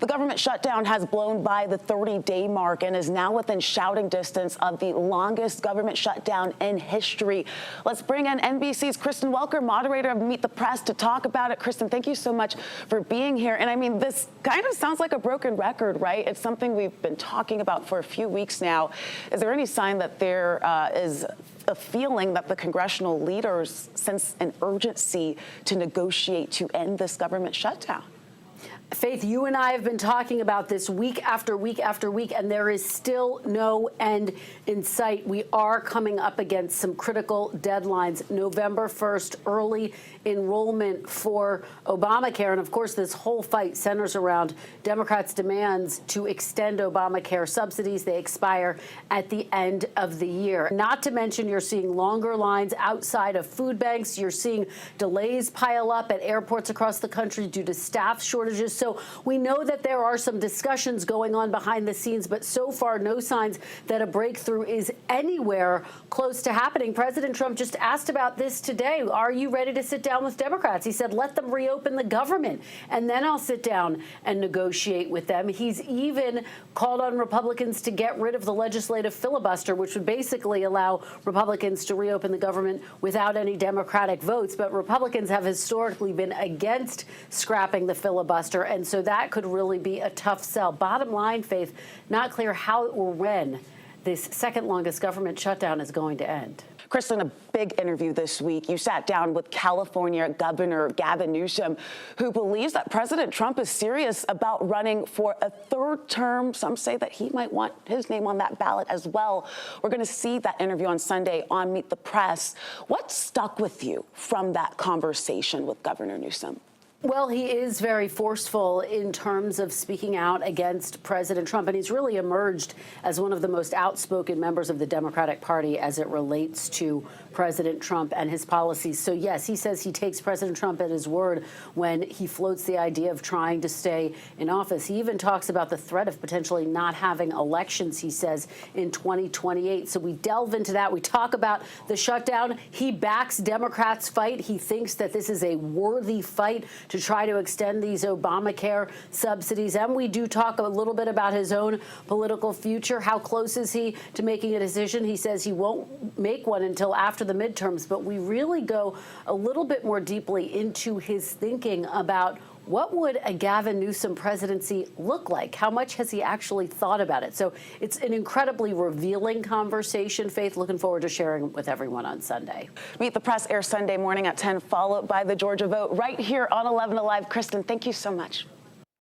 The government shutdown has blown by the 30-day mark and is now within shouting distance of the longest government shutdown in history. Let's bring in NBC's Kristen Welker, moderator of Meet the Press, to talk about it. Kristen, thank you so much for being here. And I mean, this kind of sounds like a broken record, right? It's something we've been talking about for a few weeks now. Is there any sign that there is a feeling that the congressional leaders sense an urgency to negotiate to end this government shutdown? Faith, you and I have been talking about this week after week after week, and there is still no end in sight. We are coming up against some critical deadlines. November 1st, early enrollment for Obamacare. And of course, this whole fight centers around Democrats' demands to extend Obamacare subsidies. They expire at the end of the year. Not to mention, you're seeing longer lines outside of food banks. You're seeing delays pile up at airports across the country due to staff shortages. So we know that there are some discussions going on behind the scenes, but so far no signs that a breakthrough is anywhere close to happening. President Trump just asked about this today. Are you ready to sit down with Democrats? He said, let them reopen the government, and then I'll sit down and negotiate with them. He's even called on Republicans to get rid of the legislative filibuster, which would basically allow Republicans to reopen the government without any Democratic votes. But Republicans have historically been against scrapping the filibuster, and so that could really be a tough sell. Bottom line, Faith, not clear how or when this second longest government shutdown is going to end. Kristen, a big interview this week. You sat down with California Governor Gavin Newsom, who believes that President Trump is serious about running for a third term. Some say that he might want his name on that ballot as well. We're going to see that interview on Sunday on Meet the Press. What stuck with you from that conversation with Governor Newsom? Well, he is very forceful in terms of speaking out against President Trump, and he's really emerged as one of the most outspoken members of the Democratic Party as it relates to President Trump and his policies. So, yes, he says he takes President Trump at his word when he floats the idea of trying to stay in office. He even talks about the threat of potentially not having elections, he says, in 2028. So we delve into that. We talk about the shutdown. He backs Democrats' fight. He thinks that this is a worthy fight to try to extend these Obamacare subsidies. And we do talk a little bit about his own political future. How close is he to making a decision? He says he won't make one until after the midterms, but we really go a little bit more deeply into his thinking about what would a Gavin Newsom presidency look like? How much has he actually thought about it? So it's an incredibly revealing conversation, Faith. Looking forward to sharing with everyone on Sunday. Meet the Press airs Sunday morning at 10, followed by the Georgia vote right here on 11 Alive. Kristen, thank you so much.